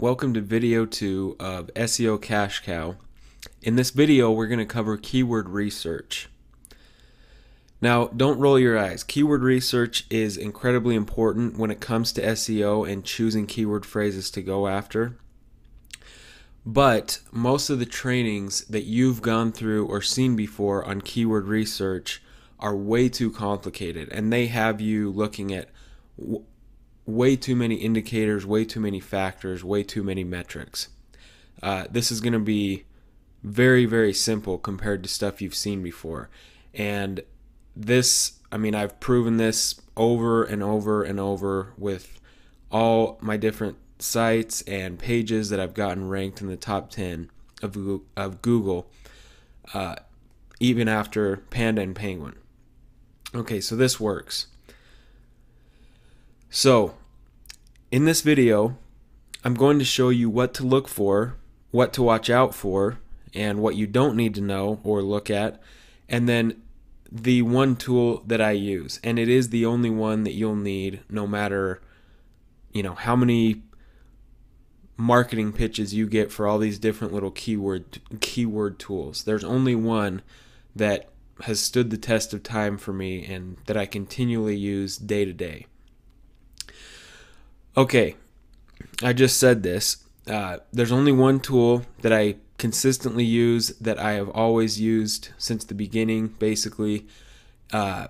Welcome to video 2 of SEO Cash Cow. In this video, we're going to cover keyword research. Now, don't roll your eyes. Keyword research is incredibly important when it comes to SEO and choosing keyword phrases to go after. But most of the trainings that you've gone through or seen before on keyword research are way too complicated, and they have you looking at way too many indicators, way too many factors, way too many metrics. This is going to be very, very simple compared to stuff you've seen before. And this, I've proven this over and over and over with all my different sites and pages that I've gotten ranked in the top 10 of Google, even after Panda and Penguin. Okay, so this works. So, in this video, I'm going to show you what to look for, what to watch out for, and what you don't need to know or look at, and then the one tool that I use. And it is the only one that you'll need no matter, how many marketing pitches you get for all these different little keyword tools. There's only one that has stood the test of time for me and that I continually use day to day. Okay, I just said this. There's only one tool that I consistently use, that I have always used since the beginning, basically. My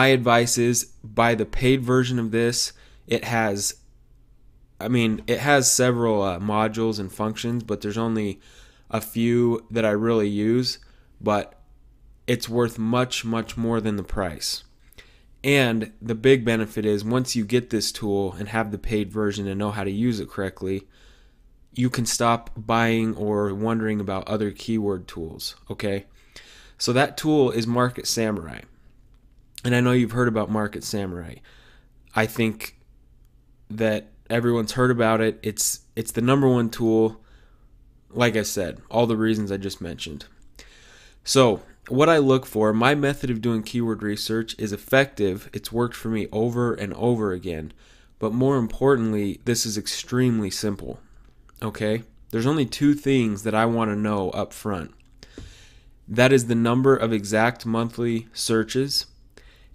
advice is buy the paid version of this. It has several modules and functions, but there's only a few that I really use, but it's worth much, much more than the price. And the big benefit is once you get this tool and have the paid version and know how to use it correctly, you can stop buying or wondering about other keyword tools, okay? So that tool is Market Samurai. And I know you've heard about Market Samurai. I think that everyone's heard about it. It's the number one tool, like I said, all the reasons I just mentioned. So what I look for, my method of doing keyword research is effective. It's worked for me over and over again. But more importantly, this is extremely simple. Okay? There's only two things that I want to know up front. That is the number of exact monthly searches,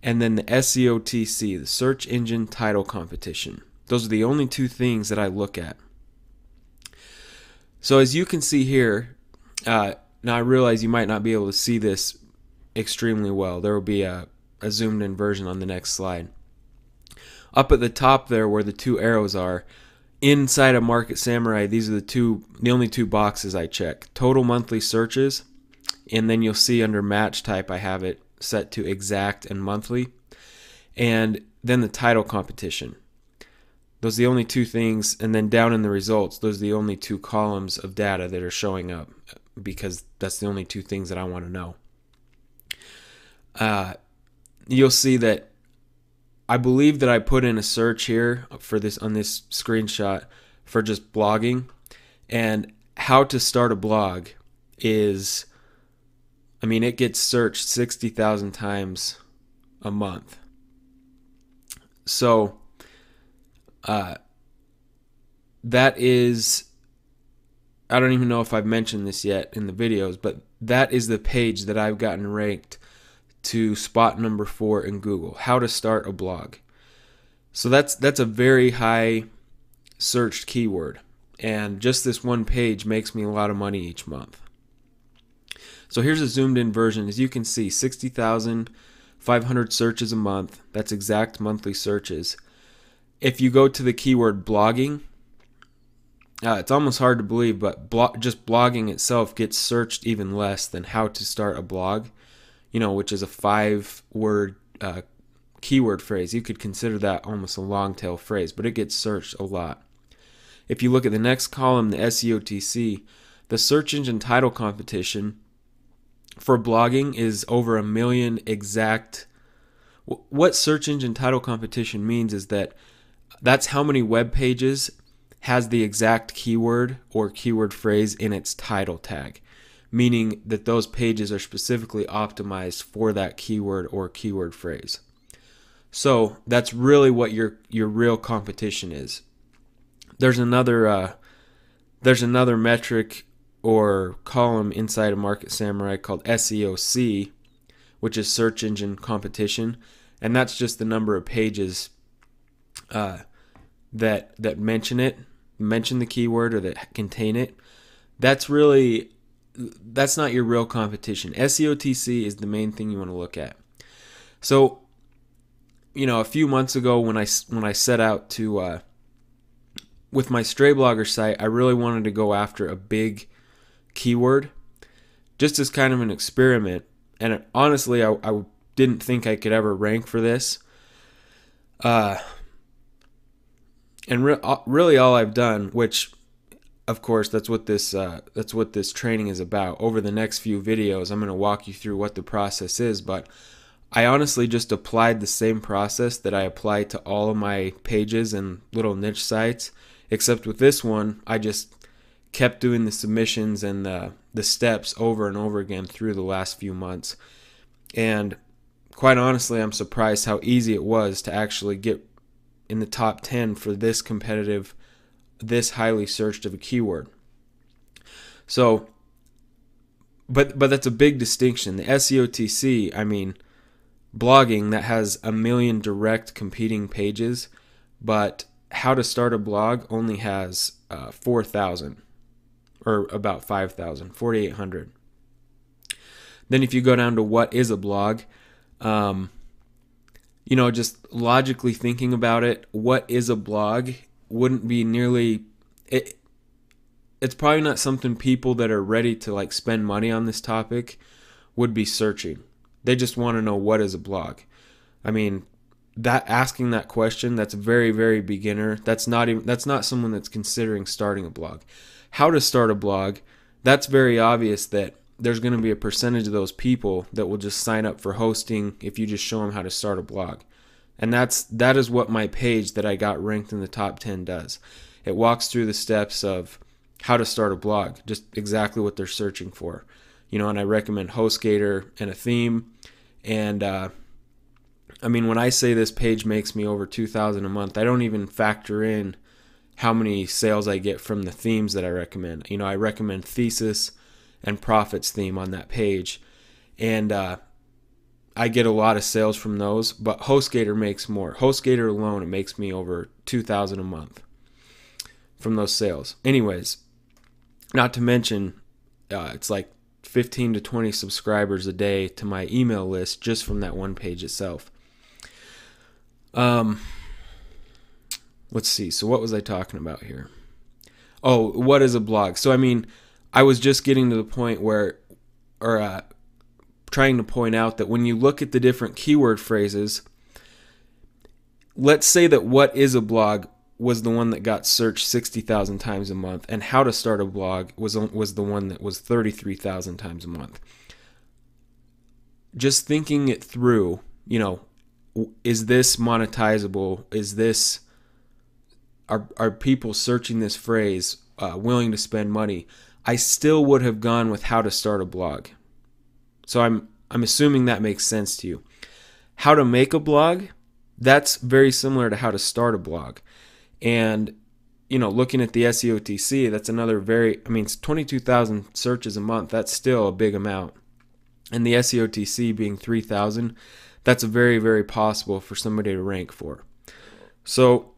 and then the SEOTC, the search engine title competition. Those are the only two things that I look at. So as you can see here, now I realize you might not be able to see this extremely well. There will be a zoomed in version on the next slide. Up at the top there where the two arrows are, inside of Market Samurai, these are the only two boxes I check. Total monthly searches, and then you'll see under match type I have it set to exact and monthly. And then the title competition. Those are the only two things, and then down in the results, those are the only two columns of data that are showing up, because that's the only two things that I want to know. You'll see that I believe that I put in a search here for this on this screenshot for just blogging, and how to start a blog is, it gets searched 60,000 times a month. So that is, I don't even know if I've mentioned this yet in the videos, but that is the page that I've gotten ranked to spot number 4 in Google, how to start a blog. So that's a very high searched keyword, and just this one page makes me a lot of money each month. So here's a zoomed in version. As you can see, 60,500 searches a month. That's exact monthly searches. If you go to the keyword blogging, it's almost hard to believe, but just blogging itself gets searched even less than how to start a blog, which is a 5-word keyword phrase. You could consider that almost a long tail phrase, but it gets searched a lot. If you look at the next column, the SEOTC, the search engine title competition for blogging is over 1 million exact. What search engine title competition means is that's how many web pages has the exact keyword or keyword phrase in its title tag, meaning that those pages are specifically optimized for that keyword or keyword phrase. So that's really what your real competition is. there's another metric or column inside of Market Samurai called SEOC, which is search engine competition, and that's just the number of pages that mention the keyword or that contain it. That's not your real competition. SEOTC is the main thing you want to look at. So, a few months ago when I set out to with my Stray Blogger site, I really wanted to go after a big keyword, just as kind of an experiment. And honestly, I didn't think I could ever rank for this. And really, all I've done, which, of course, that's what this training is about. Over the next few videos, I'm going to walk you through what the process is. But I honestly just applied the same process that I apply to all of my pages and little niche sites, except with this one, I just kept doing the submissions and the steps over and over again through the last few months. And quite honestly, I'm surprised how easy it was to actually get in the top 10 for this competitive, this highly searched of a keyword. So, but that's a big distinction. The SEOTC, I mean, blogging that has 1 million direct competing pages, but how to start a blog only has 4,000 or about 5,000, 4,800. Then if you go down to what is a blog, just logically thinking about it, what is a blog wouldn't be nearly it. It's probably not something people that are ready to like spend money on this topic would be searching. They just want to know what is a blog. I mean, asking that question, that's very, very beginner. That's not someone that's considering starting a blog. How to start a blog, that's very obvious that there's going to be a percentage of those people that will just sign up for hosting if you just show them how to start a blog. And that is what my page that I got ranked in the top 10 does. It walks through the steps of how to start a blog, just exactly what they're searching for. And I recommend HostGator and a theme. And when I say this page makes me over $2,000 a month, I don't even factor in how many sales I get from the themes that I recommend. I recommend Thesis and Profits theme on that page, and I get a lot of sales from those. But HostGator makes more. HostGator alone, it makes me over $2,000 a month from those sales. Anyways, not to mention, it's like 15 to 20 subscribers a day to my email list just from that one page itself. Let's see. So what was I talking about here? Oh, what is a blog? So I was just getting to the point where, trying to point out that when you look at the different keyword phrases, let's say that what is a blog was the one that got searched 60,000 times a month, and how to start a blog was the one that was 33,000 times a month. Just thinking it through, is this monetizable? Are people searching this phrase willing to spend money? I still would have gone with how to start a blog. So I'm assuming that makes sense to you. How to make a blog, that's very similar to how to start a blog. And looking at the SEOTC, that's another it's 22,000 searches a month. That's still a big amount. And the SEOTC being 3,000, that's very, very possible for somebody to rank for. So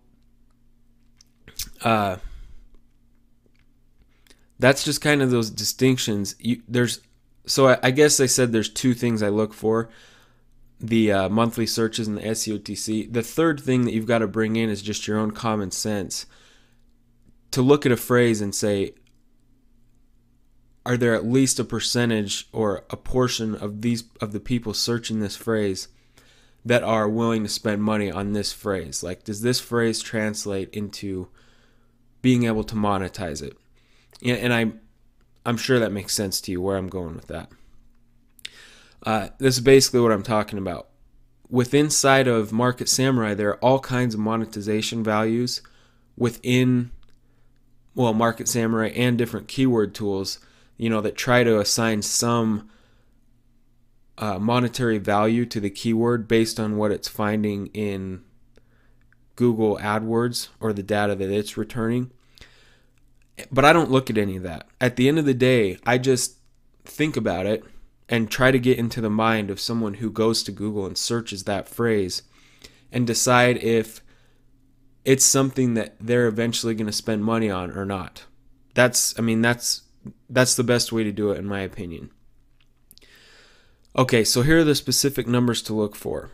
that's just kind of those distinctions. So I guess I said there's two things I look for: the monthly searches and the SEOTC. The third thing that you've got to bring in is just your own common sense to look at a phrase and say, are there at least a percentage or a portion of the people searching this phrase that are willing to spend money on this phrase? Like, does this phrase translate into being able to monetize it? And I'm sure that makes sense to you where I'm going with that. This is basically what I'm talking about. Inside of Market Samurai, there are all kinds of monetization values within, Market Samurai and different keyword tools, that try to assign some monetary value to the keyword based on what it's finding in Google AdWords or the data that it's returning. But I don't look at any of that. At the end of the day, I just think about it and try to get into the mind of someone who goes to Google and searches that phrase and decide if it's something that they're eventually going to spend money on or not. That's the best way to do it, in my opinion. Okay, so here are the specific numbers to look for.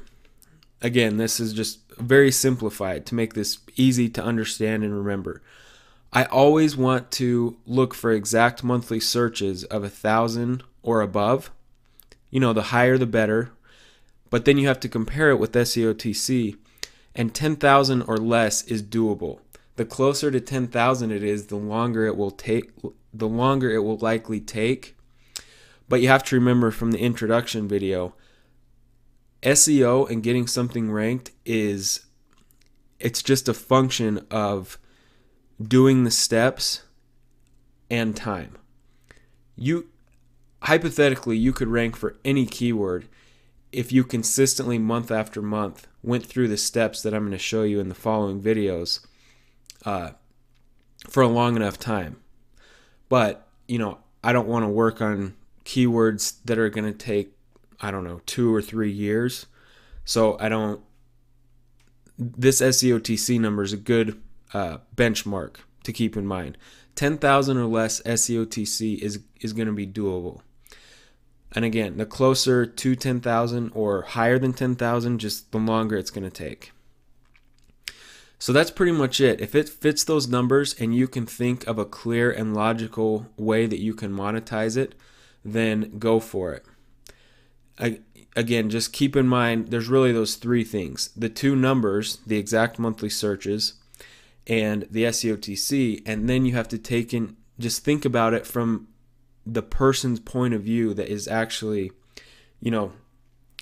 Again, this is just very simplified to make this easy to understand and remember. I always want to look for exact monthly searches of 1,000 or above. The higher the better. But then you have to compare it with SEOTC, and 10,000 or less is doable. The closer to 10,000 it is, the longer it will likely take. But you have to remember from the introduction video, SEO and getting something ranked it's just a function of doing the steps and time. Hypothetically, you could rank for any keyword if you consistently, month after month, went through the steps that I'm going to show you in the following videos for a long enough time. But, I don't want to work on keywords that are going to take, 2 or 3 years. So this SEOTC number is a good benchmark to keep in mind. 10,000 or less SEOTC is going to be doable. And again, the closer to 10,000 or higher than 10,000, just the longer it's going to take. So that's pretty much it. If it fits those numbers and you can think of a clear and logical way that you can monetize it, then go for it. Again, just keep in mind there's really those three things. The two numbers, the exact monthly searches, and the SEOTC, and then you have to just think about it from the person's point of view that is actually,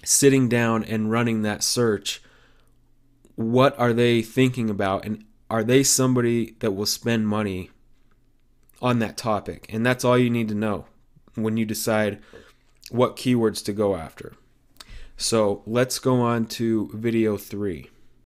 sitting down and running that search. What are they thinking about, and are they somebody that will spend money on that topic? And that's all you need to know when you decide what keywords to go after. So let's go on to video 3.